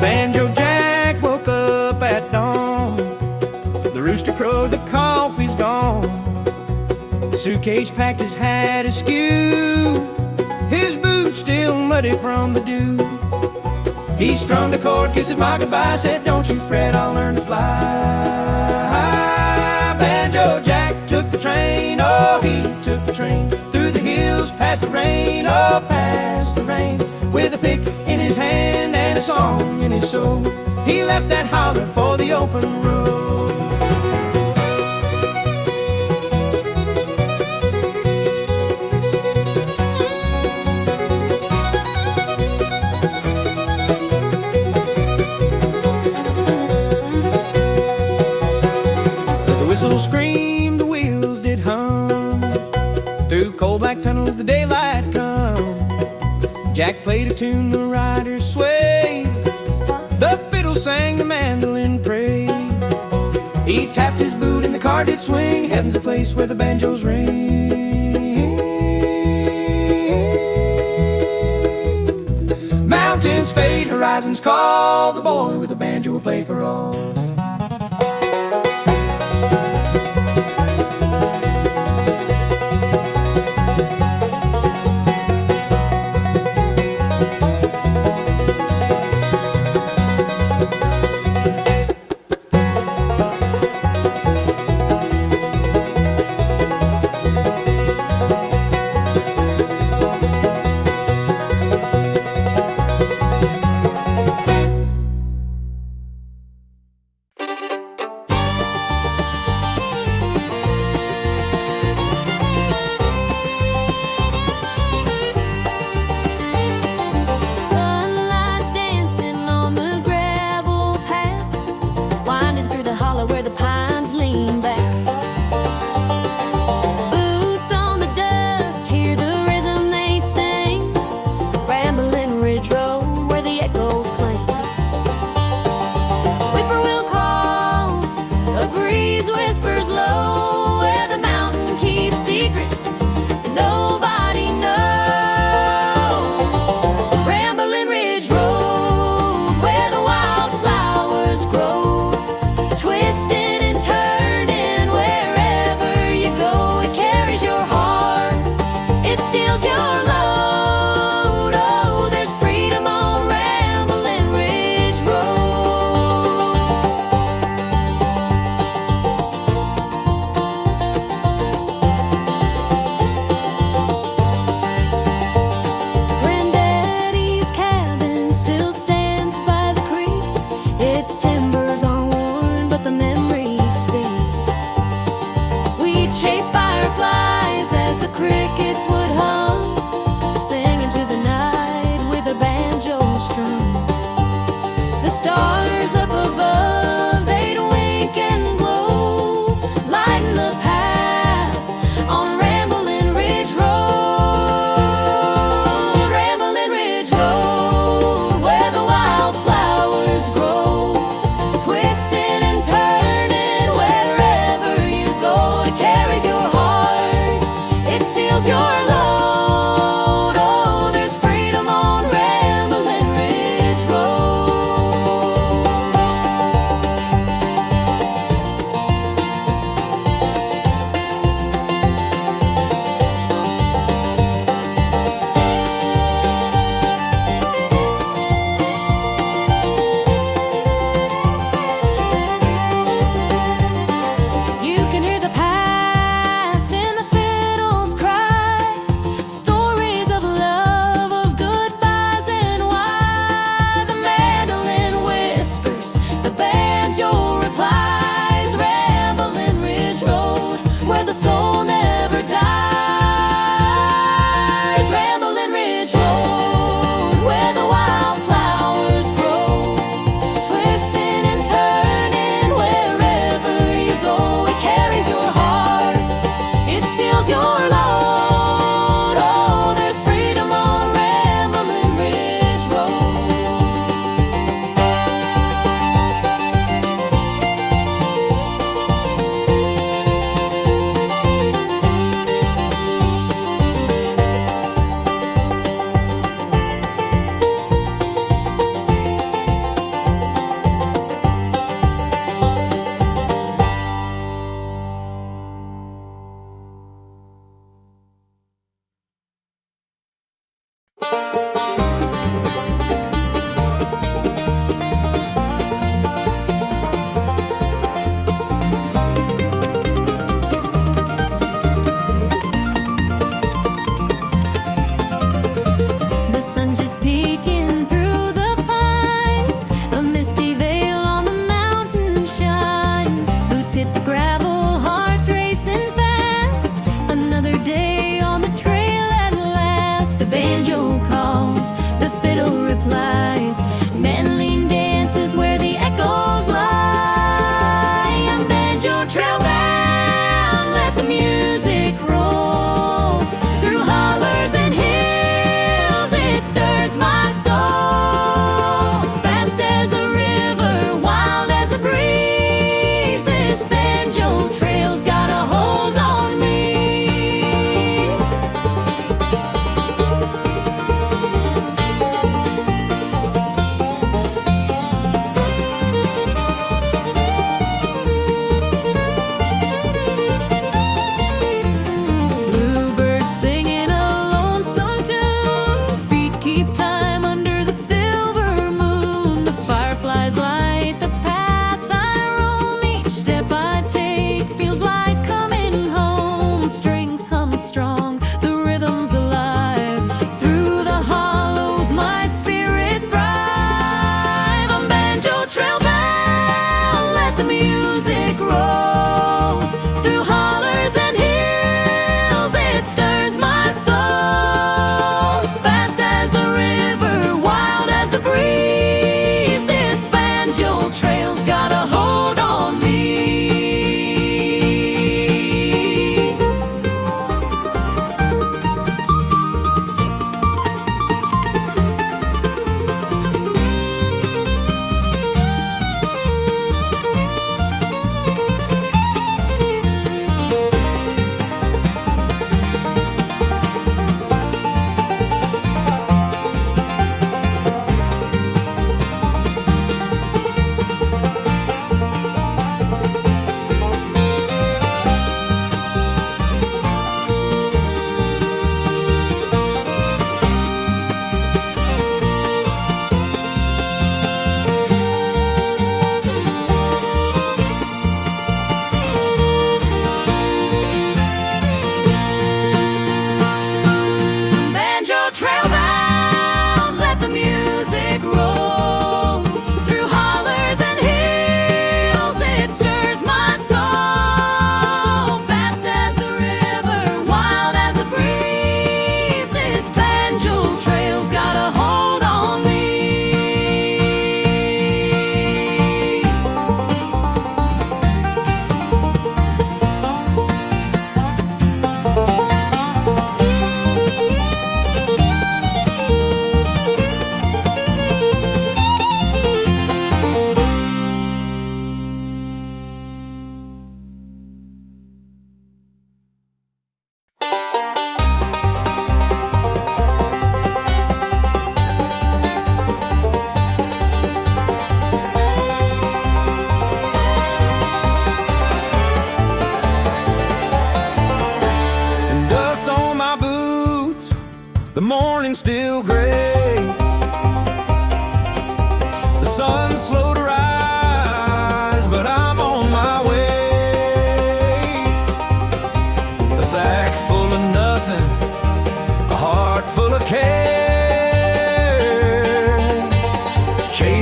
Banjo Jack woke up at dawn. The rooster crowed, the coffee's gone. The suitcase packed, his hat askew. His boots still muddy from the dew. He strummed a chord, kissed his ma goodbye, said, don't you fret, I'll learn to fly. Banjo Jack took the train, oh, he took the train through the hills, past the rain, oh, past the rain, with a pick in his hand and a song in his soul. He left that holler for the open road. The whistle screamed, the wheels did hum. Through coal black tunnels the daylight come. Jack played a tune, the riders swayed. The fiddle sang, the mandolin prayed. He tapped his boot and the car did swing. Heaven's a place where the banjos ring. Mountains fade, horizons call. The boy with the banjo will play for all.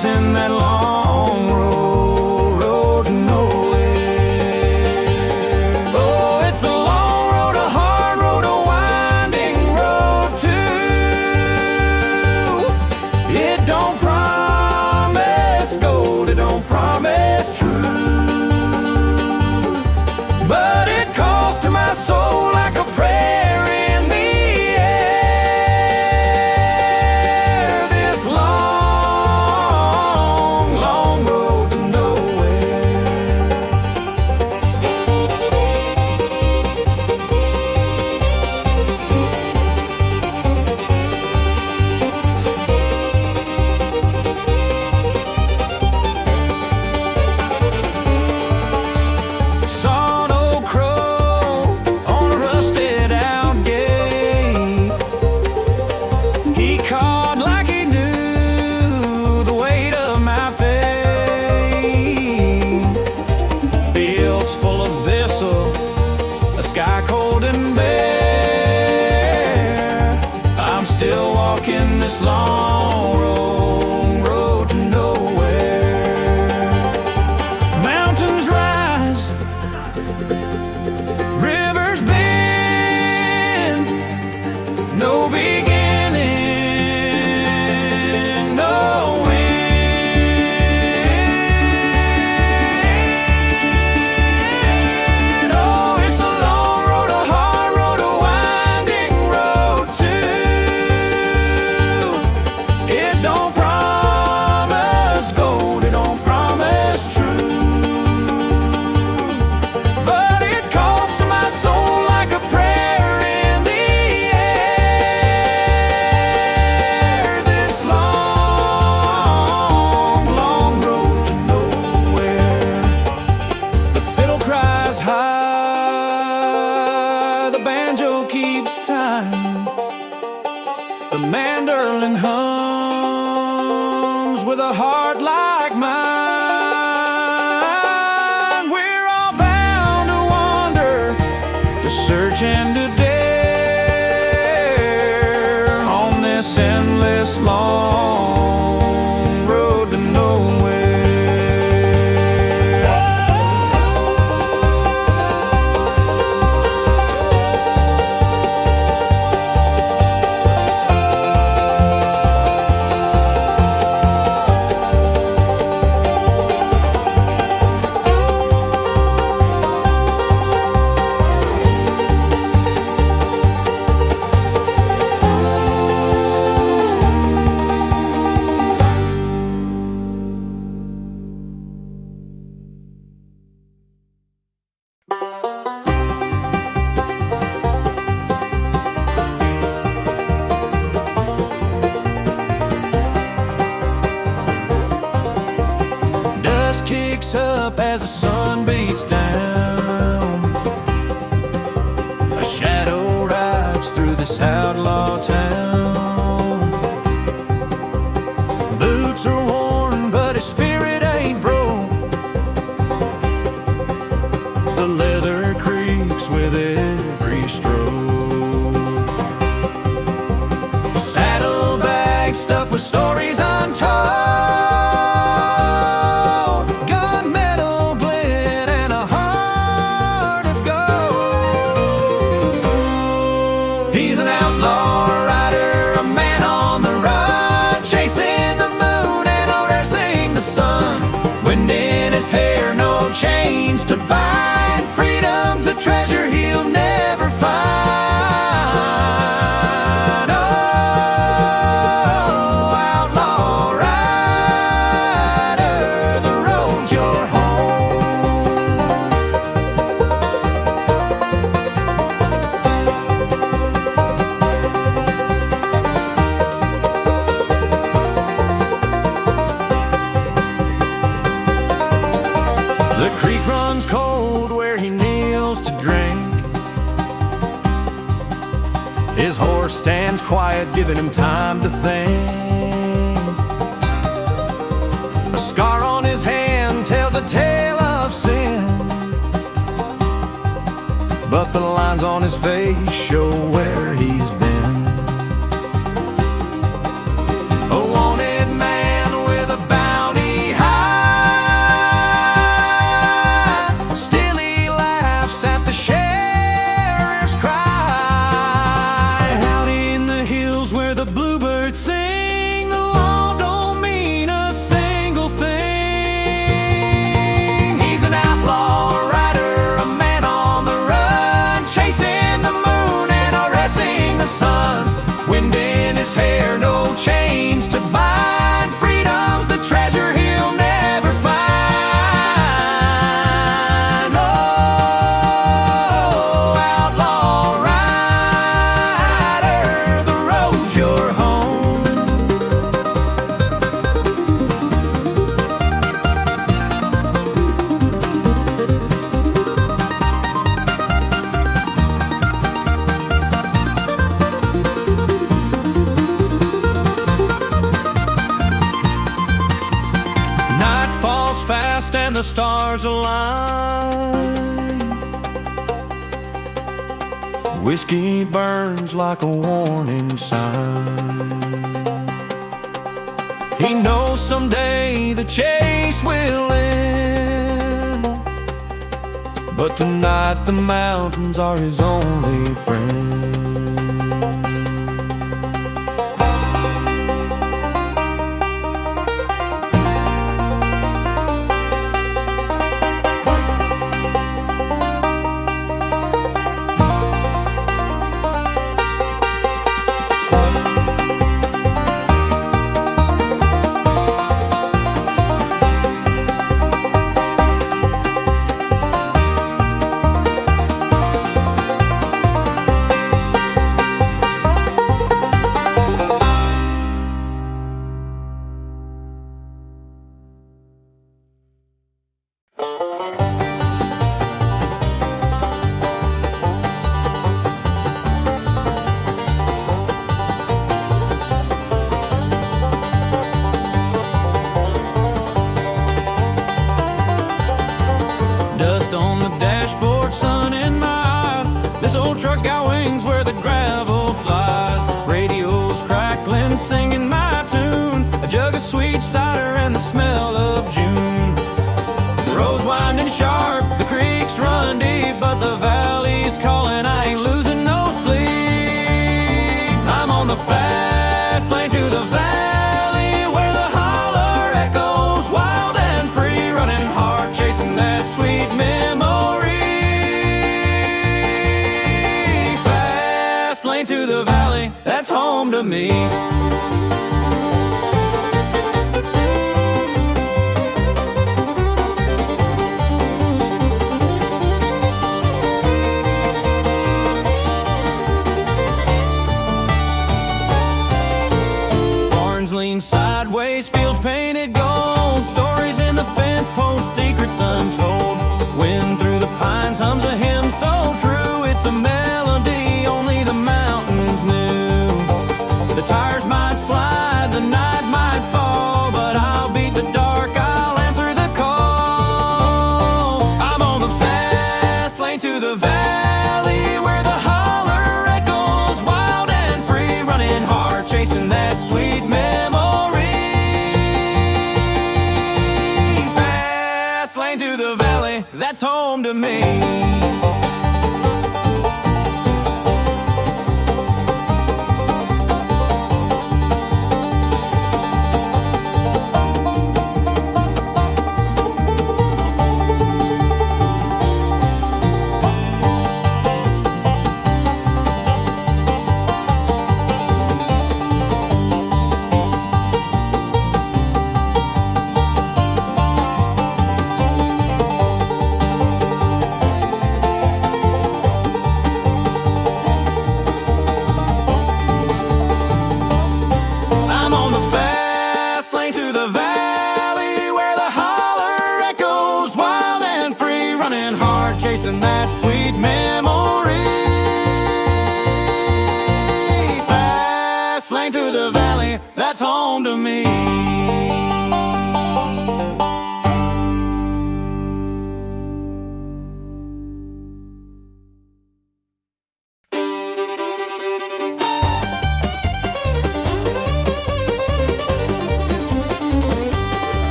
chasing that long road to nowhere. Oh, it's a long road, a hard road, a winding road too. It don't promise gold, it don't promise truth, but it calls to my soul like a prayer in the air. This long, long road to nowhere. Saw an old crow on a rusted out gate. He called like he knew the weight of my fate. Fields full of thistle, a sky cold and bare. I'm still walking this long road to nowhere. Mountains rise, rivers bend, no beginning, no end. Oh, it's a long road, a hard road, a winding road too. It don't promise gold, it don't promise truth, but it calls to my soul like a prayer in the air. This long, long road to nowhere. The fiddle cries high, the banjo keeps time, the mandolin hums with a heart like mine. We're all bound to wander, to search and to dare on this endless long road to nowhere. Dust kicks up as the sun beats down. A shadow rides through this outlaw town. Boots are worn, but his spirit ain't broke. The leather creaks with every stroke. Saddlebags stuffed with stories untold. Gunmetal glint and a heart of gold. He's an outlaw rider, a man on the run, chasing the moon and reversing the sun. Wind in his hair, no chains to bind. Freedom's a treasure he'll never find. Oh, outlaw rider, the road's your home. The creek runs cold where he kneels to drink. His horse stands quiet, giving him time to think. A scar on his hand tells a tale of sin, but the lines on his face show where he's been. A wanted man with a bound west and the stars align. Whiskey burns like a warning sign. He knows someday the chase will end, but tonight the mountains are his only friend. That's home to me.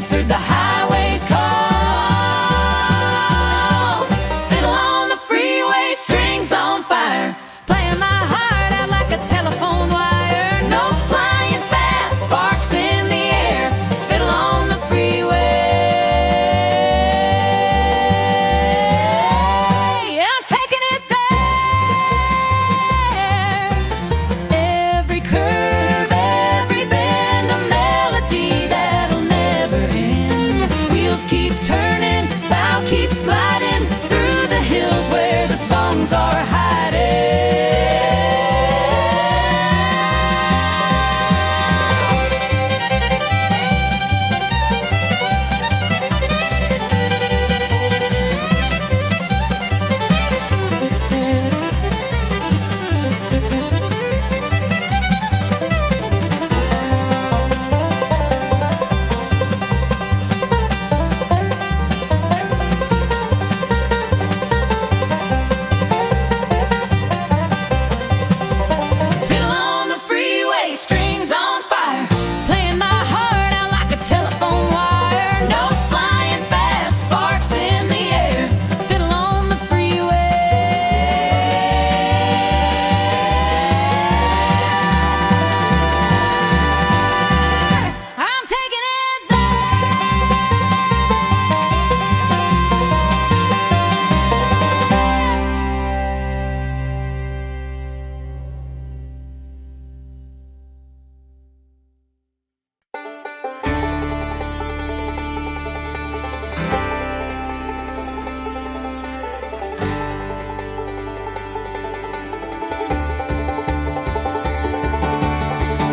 answered the highway's call. Fiddle on the freeway, strings on fire, playing my heart out like a telephone wire. Notes flying fast, sparks in the air. Fiddle on the freeway. I'm taking it there. Every curve, every bend, a melody that'll never end. Wheels keep turning, bow keeps gliding through the hills where the songs are hiding. Fiddle on the freeway, strings on fire, playing my heart out like a telephone wire. Notes flying fast, sparks in the air. Fiddle on the freeway. I'm taking it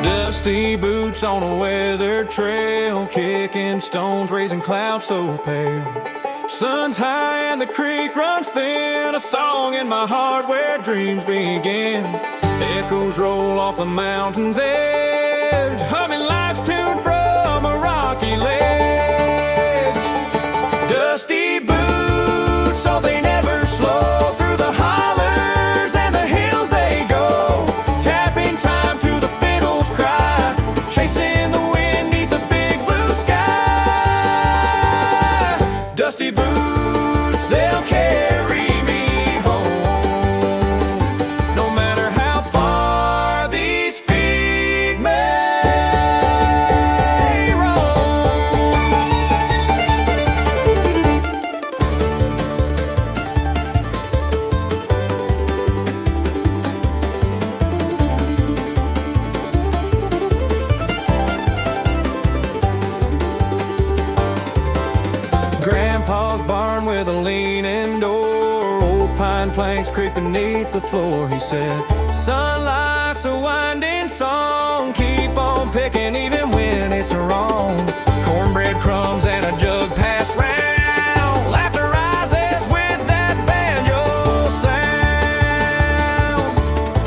Dusty boots on a weathered trail, kicking stones, raising clouds so pale. Sun's high and the creek runs thin, a song in my heart where dreams begin. Echoes roll off the mountain's edge, humming life's tune from a rocky ledge. Dusty boots, oh they never slow, through the hollers and the hills they go, tapping time to the fiddle's cry, chasing the wind neath the big blue sky. Dusty boots, they'll carry me home, no matter how far these feet may roam. Grandpa's barn with a leaning door, old pine planks creak beneath the floor. He said, son, life's a winding song, keep on picking even when it's wrong. Cornbread crumbs and a jug passed round, laughter rises with that banjo sound.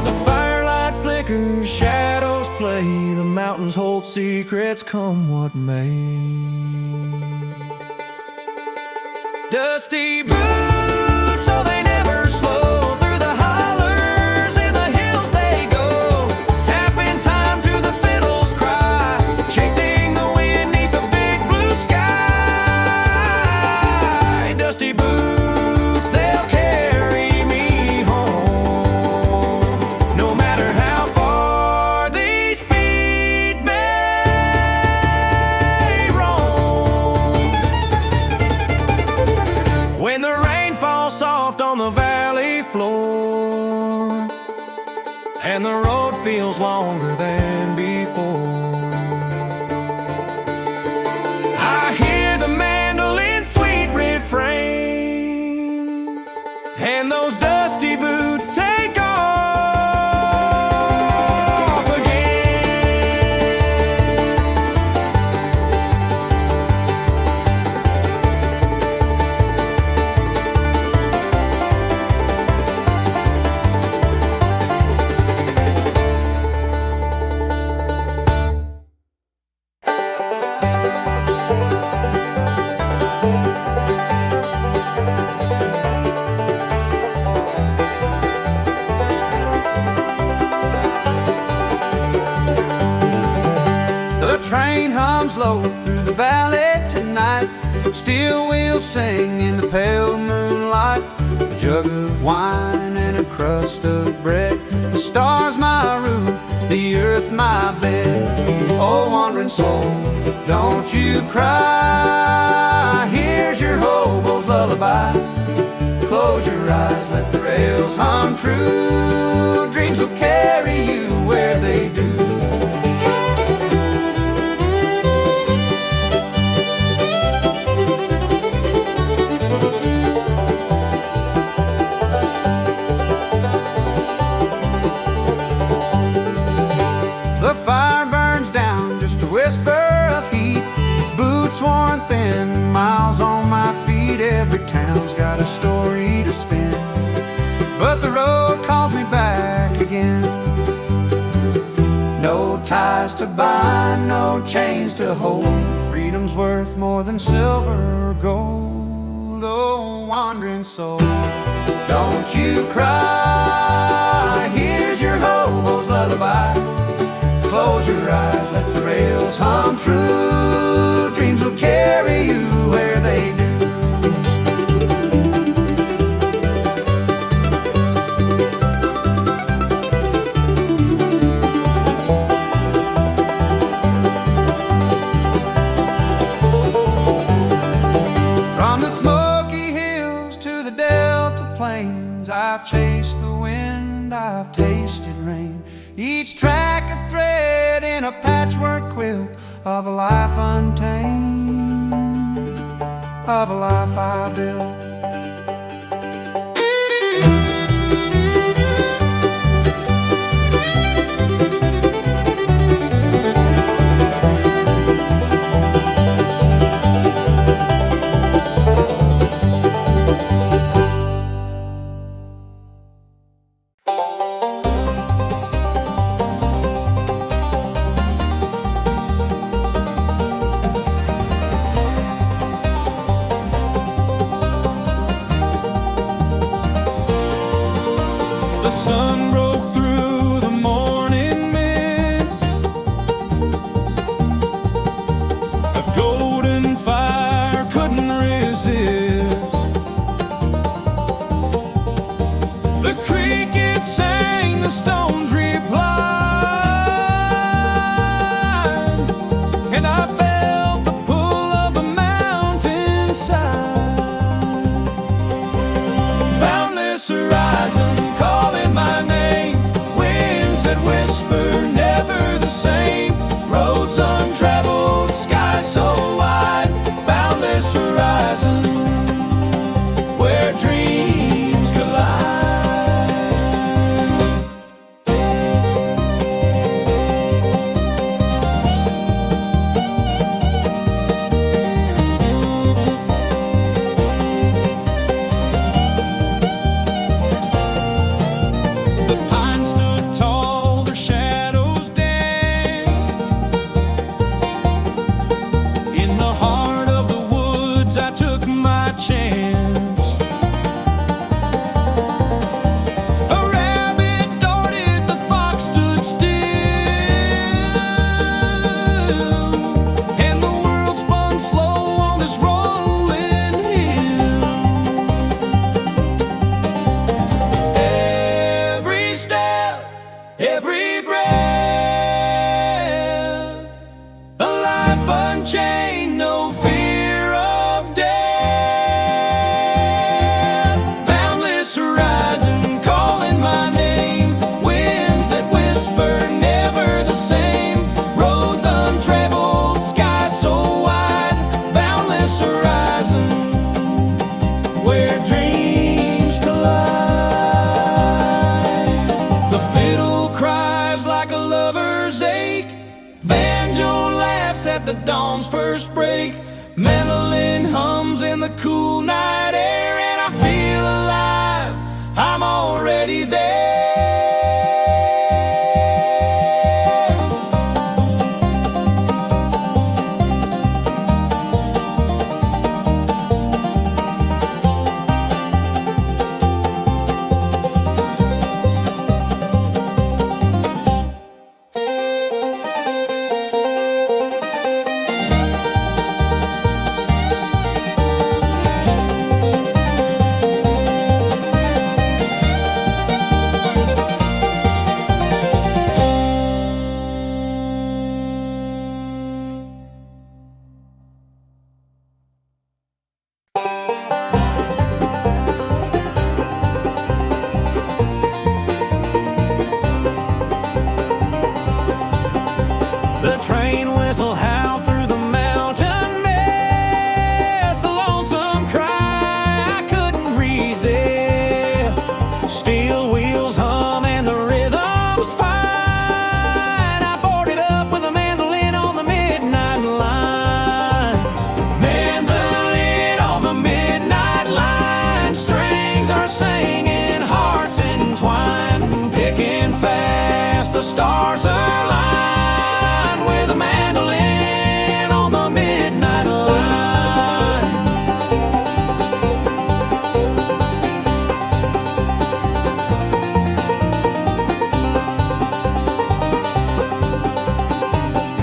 The firelight flickers, shadows play, the mountains hold secrets come what may. Dusty boots, so they never slow, through the hollers and the hills they go, tapping time to the fiddle's cry, chasing the wind neath the big blue sky. Dusty boots, they'll carry me home, no matter how far these feet may roam. When the rain falls soft on the valley floor, and the road feels longer than before, I hear the mandolin's sweet refrain, and those dusty boots take off again. runs low through the valley tonight. Steel wheels sing in the pale moonlight. A jug of wine and a crust of bread. The stars my roof, the earth my bed. Oh, wandering soul, don't you cry. Here's your hobo's lullaby. Close your eyes, let the rails hum true. Dreams will carry you where they do. The fire burns down, just a whisper of heat. Boots worn thin, miles on my feet. Every town's got a story to spin, but the road calls me back again. No ties to bind, no chains to hold. Freedom's worth more than silver or gold. Oh, wandering soul, don't you cry. Here's your hobo's lullaby. Close your eyes, let the rails hum true. Dreams will carry you where they do. From the Smoky Hills to the Delta Plains, I've chased the wind, I've tasted rain. Each track a thread in a patchwork quilt of a life untamed, of a life I built. At the dawn's first break, Mandolin hums in the cool night air, and I feel alive, I'm already there. The train whistle howled through the mountain mist, a lonesome cry I couldn't resist. Steel wheels hum and the rhythm's fine. I boarded up with a mandolin on the midnight line. Mandolin on the midnight line. Strings are singing, hearts entwined. Picking fast, the stars align with a mandolin on the midnight line.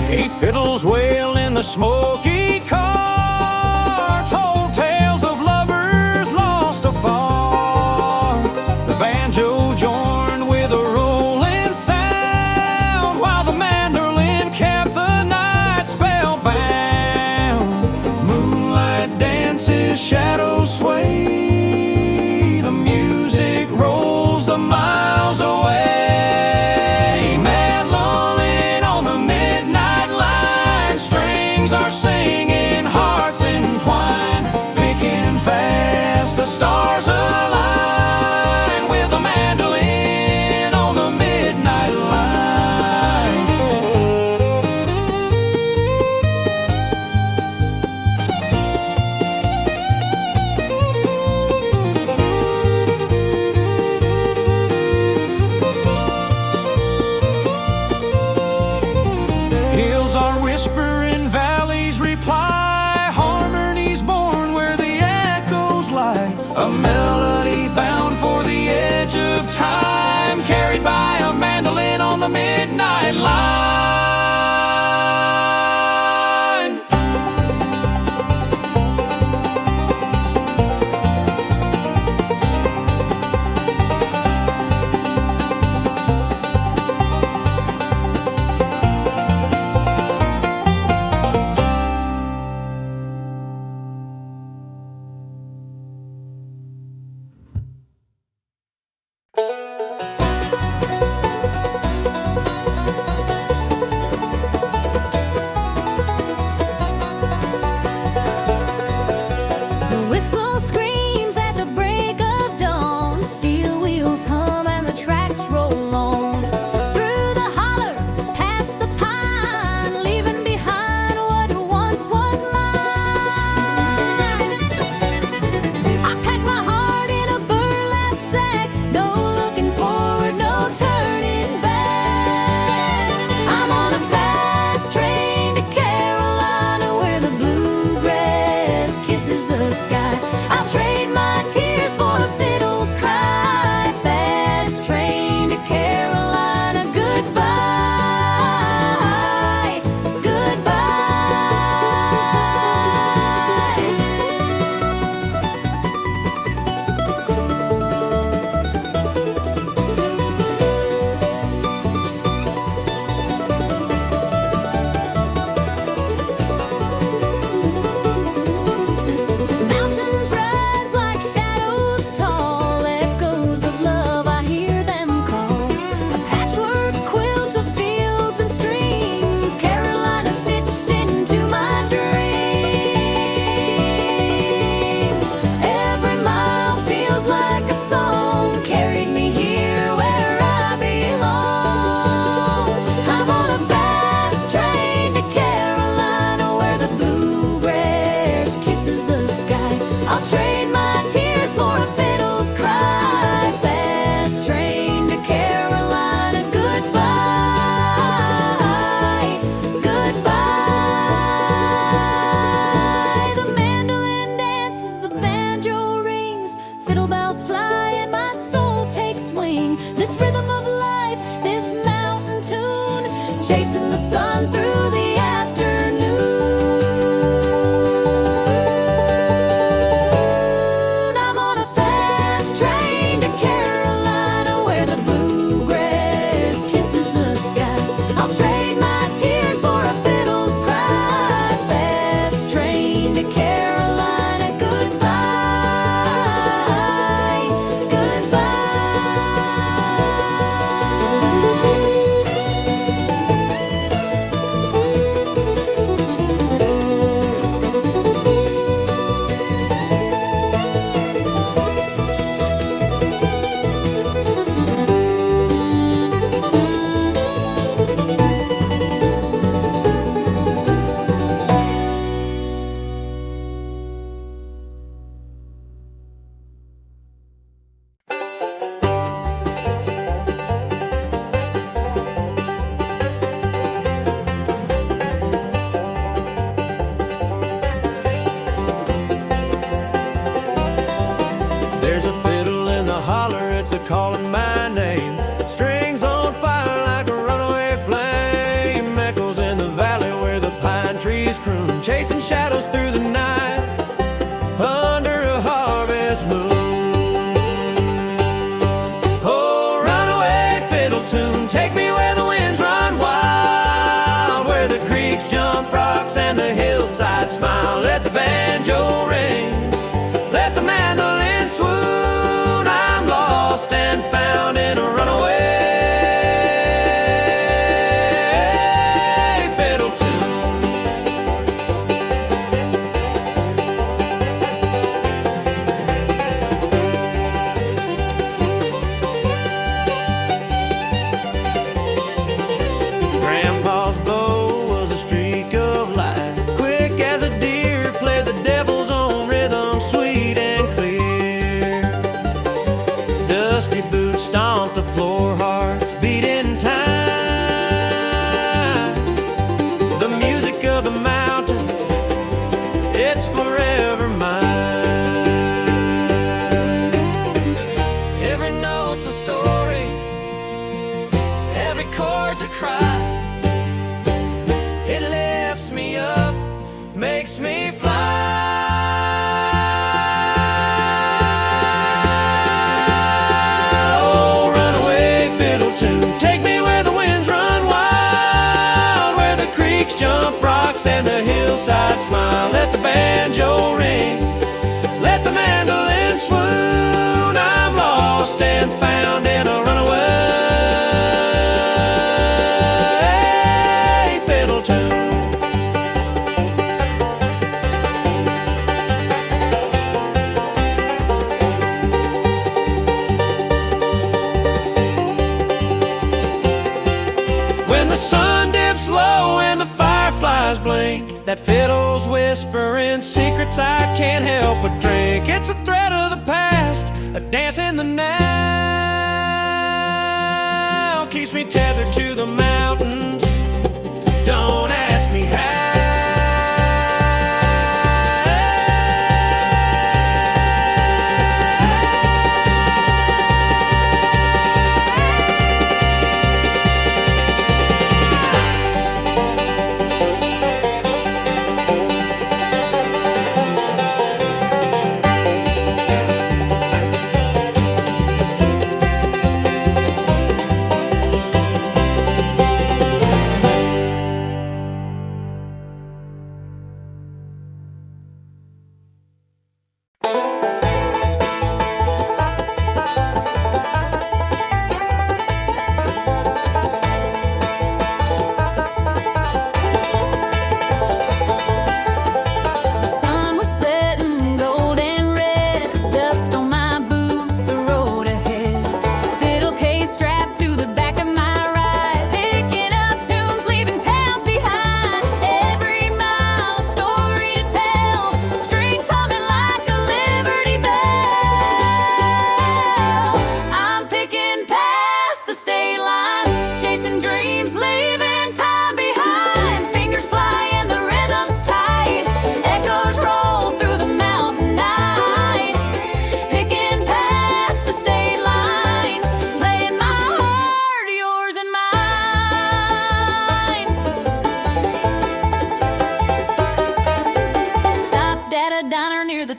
Hey, fiddles wail in the smoky car, told tales of lovers lost afar. The banjo joined with a rolling sound, while the mandolin kept the night spellbound. Moonlight dances, shadows sway, the music rolls the miles away. Mandolin on the midnight line. Strings are singing, hearts entwined. Picking fast, the stars align with a mandolin on the midnight line. Hills are whispering, valleys reply. Harmony's born where the echoes lie. A melody bound for the edge of time, carried by a mandolin on the midnight line. The whistle screams at the break of dawn. Steel wheels hum and the tracks roll on. Through the holler, past the pine, leaving behind what once was mine. I packed my heart in a burlap sack, no looking forward, no turning back. I'm on a fast train to Carolina, where the bluegrass kisses the sky. I'll trade my tears for a fiddle's cry. Fast train to Carolina, goodbye, Mountains rise like shadows tall, echoes of love, I hear them call. A patchwork quilt of fields and streams, Carolina stitched into my dreams. Every mile feels like a song, carried me here where I belong. I'm on a fast train to Carolina, where the bluegrass kisses the sky. I'll trade my tears for a fiddle's cry. Fast train to Carolina, goodbye, goodbye. The mandolin dances, the banjo rings, fiddle bells fly and my soul takes wing. This rhythm of life, this mountain tune, chasing the sun through the afternoon. I'm on a fast train to Carolina, where the bluegrass kisses the sky. I'll trade my tears for a fiddle's cry. Fast train to Carolina, goodbye, goodbye. eyes blink. That fiddle's whispering secrets I can't help but drink. It's a thread of the past, a dance in the now. Keeps me tethered to the mountains. Don't ask me how.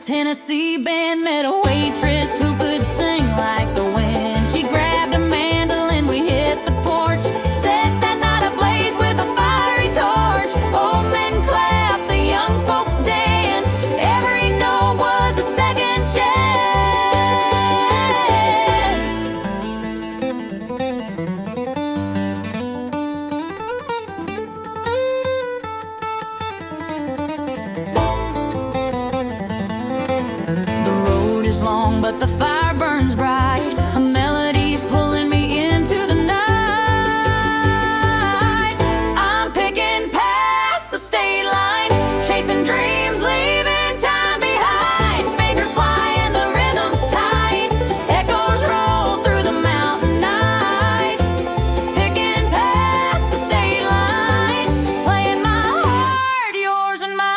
Tennessee band met a waitress who could sing like the wind. She grabbed a mandolin, we hit the porch, set that night ablaze with a fiery torch. Old men clapped, the young folks danced, every note was a second long, but the fire burns bright. A melody's pulling me into the night. I'm picking past the state line, chasing dreams, leaving time behind. Fingers fly and the rhythm's tight, echoes roll through the mountain night. Picking past the state line, playing my heart, yours and mine.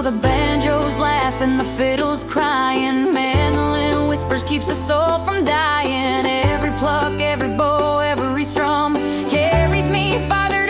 The banjo's laughing, the fiddle's crying, mandolin whispers keeps the soul from dying. Every pluck, every bow, every strum carries me farther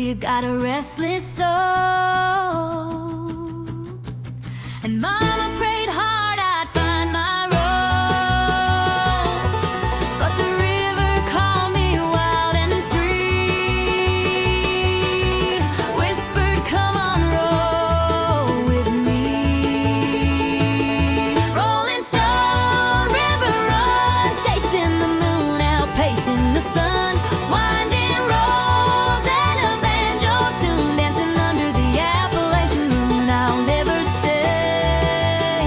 you got a restless soul. And Mama prayed hard I'd find my road, but the river called me wild and free, whispered, come on, roll with me. Rolling Stone, river run, chasing the moon, outpacing the sun, winding roads and a banjo tune, dancing under the Appalachian moon. I'll never stay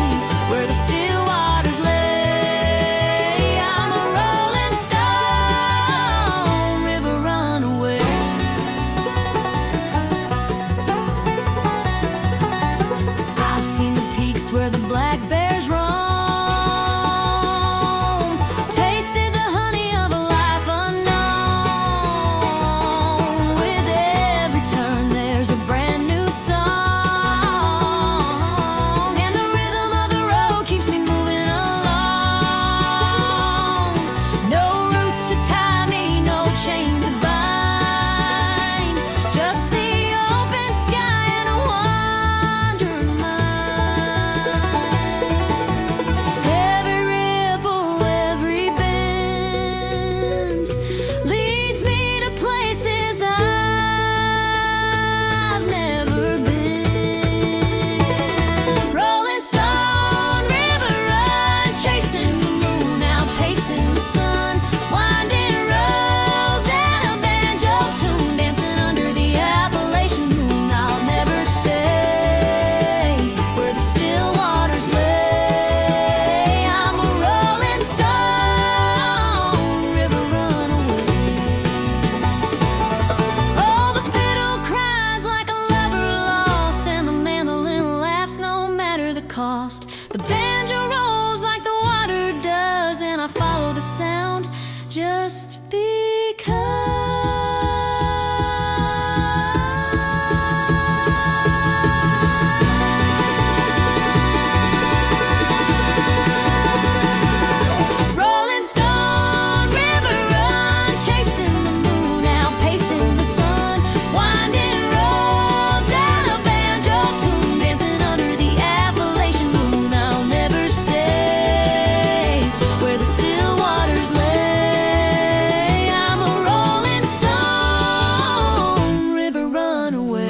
where the still waters lay. I'm a rolling stone, river runaway. I've seen the peaks where the black bears roam, tasted the honey of a life unknown. With every turn there's a brand new song, and the rhythm of the road keeps me moving along. No roots to tie me, no chain to bind, just the open sky and a wandering mind. Every ripple, every bend leads me to places I've never been. Rolling Stone, river run, chasing the moon, outpacing the sun, winding roads and a banjo tune, dancing under the Appalachian moon. I'll never stay where the still waters lay. I'm a rolling stone, river runaway. Oh, the fiddle cries like a lover lost, and the mandolin laughs no matter the cost. The banjo rolls like the water does, and I follow the sound just because. Rolling Stone, river run, chasing the moon, outpacing the sun, winding roads and a banjo tune, dancing under the Appalachian moon. I'll never stay where the still waters lay. I'm a rolling stone, river runaway.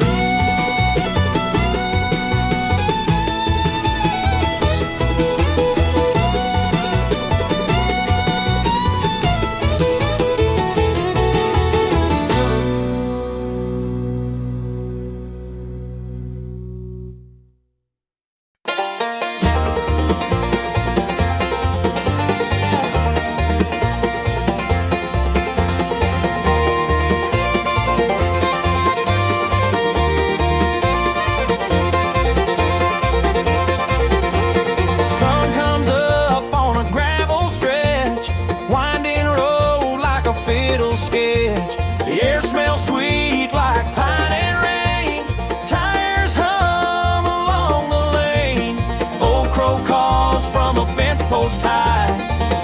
Sun comes up on a gravel stretch, winding road like a fiddle sketch. The air smells sweet like pine and rain. Tires hum along the lane. Old crow calls from a fence post high.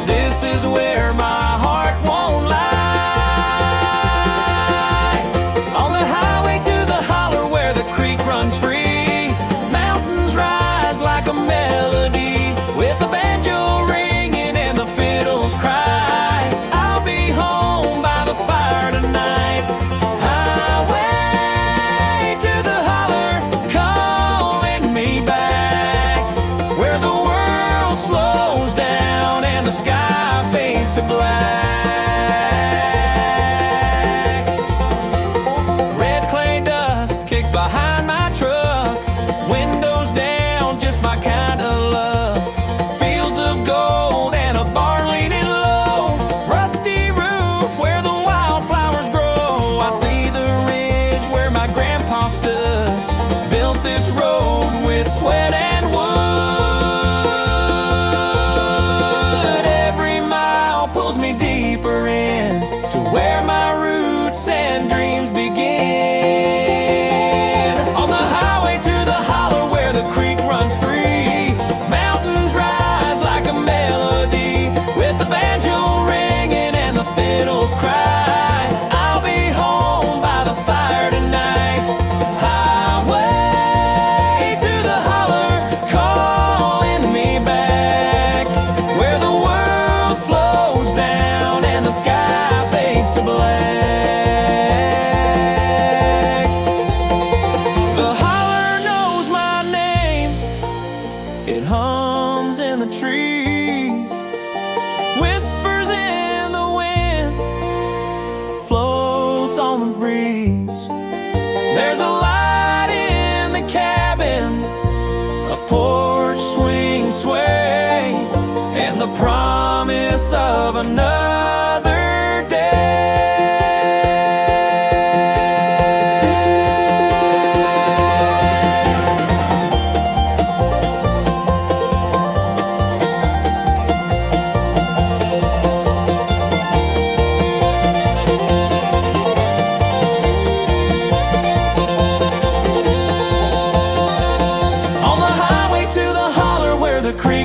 This is where my heart won't lie. On the highway to the holler where the creek runs free, mountains rise like a melody, with the banjo ringing and the fiddles cry. I'll be home by the fire tonight. Highway to the holler, calling me back, where the world slows down and the sky fades to black. Red clay dust kicks behind my truck, windows down, just my kind of luck. Fields of gold and a barn leaning low, rusty roof where the wildflowers grow. I see the ridge where my grandpa stood, built this road with sweat and wood. Every mile pulls me deeper in to where my roots and dreams begin. On the highway to the holler where the creek runs free, mountains rise like a melody, with the banjo ringing and the fiddles cry. I'll be home by the fire tonight. on the breeze. There's a light in the cabin, a porch swing sway, and the promise of another day.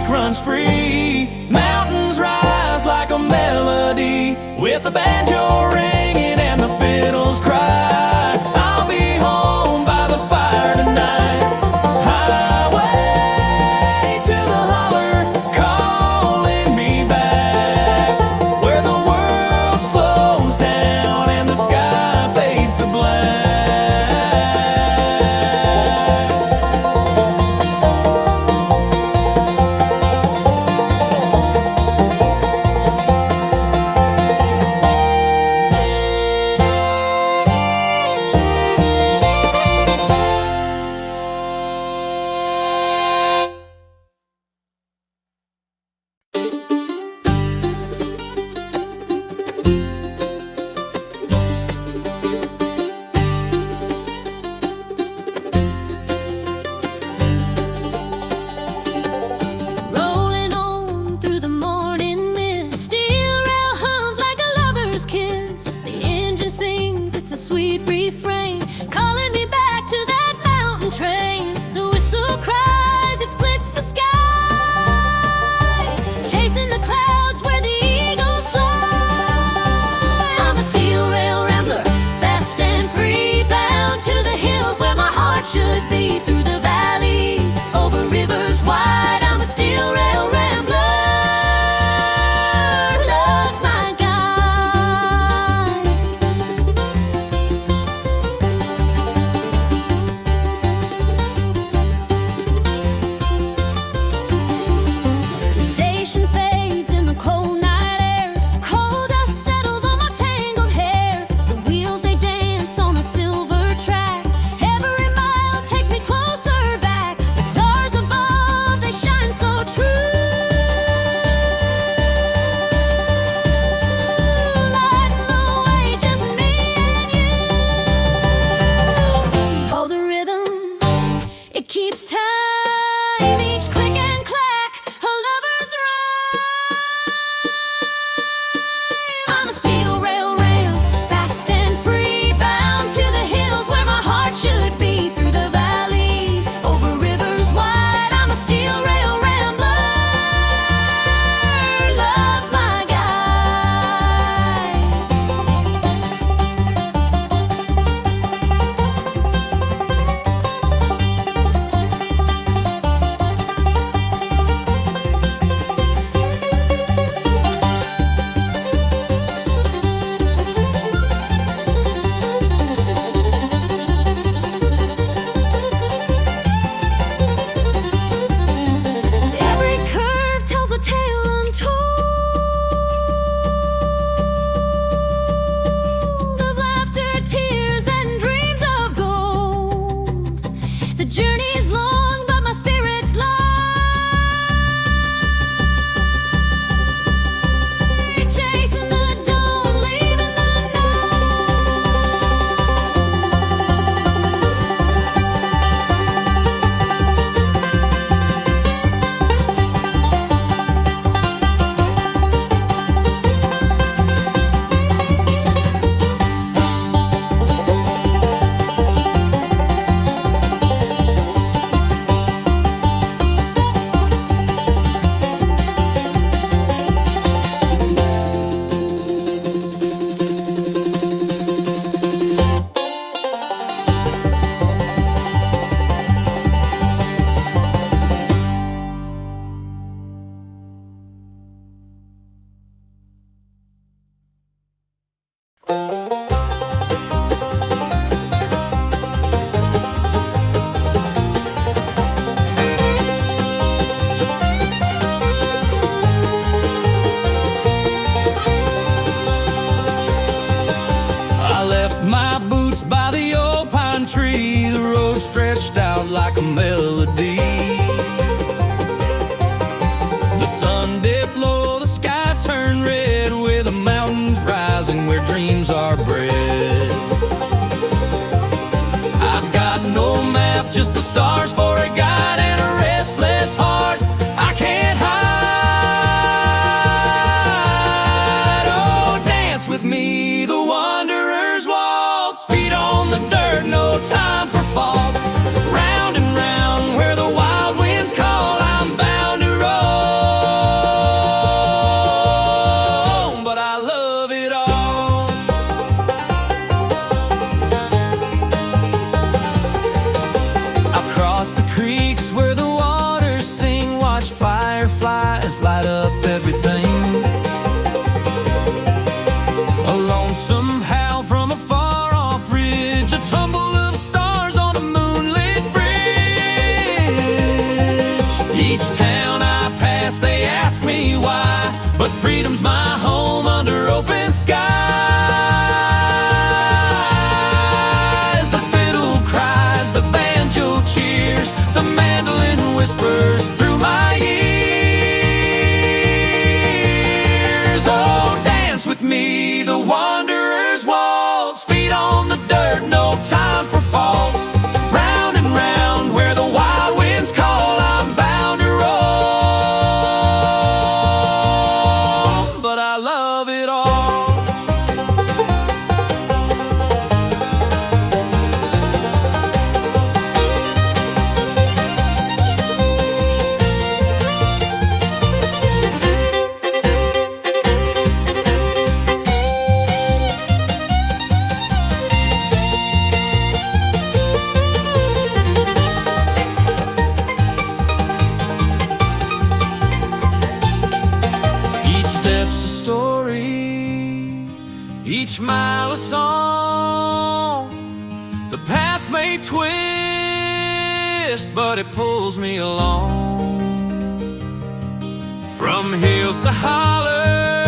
Runs free, mountains rise like a melody, with the banjo ringing and the fiddles cry. I'll be home by the fire tonight. Highway to the holler, calling me back, where the world slows down and the sky fades to black. Should be through the valleys, over rivers wide. I'm a steel rail rambler, love's my guide. stretched out like a melody. The sun dipped low, the sky turned red, with the mountains rising where dreams are bred. I've got no map, just the stars for a guide and a restless heart I can't hide. Oh, dance with me, the wanderer's waltz, feet on the dirt, no time for faults. Round and round where the wild winds call, I'm bound to roam, but I love it all. I've crossed the creeks where the waters sing, watch fireflies light up everything. A lonesome howl from a far-off ridge, a tumble of stars on a moonlit bridge. Each town I pass, they ask me why, but freedom's my home under open skies. The fiddle cries, the banjo cheers, the mandolin whispers through my ears. Oh, dance with me, the wanderer's waltz, feet on the dirt, no time for faults. Round and round where the wild winds call, I'm bound to roam, but I love it all. Each step's a story, each mile a song. The path may twist, but it pulls me along. From hills to holler,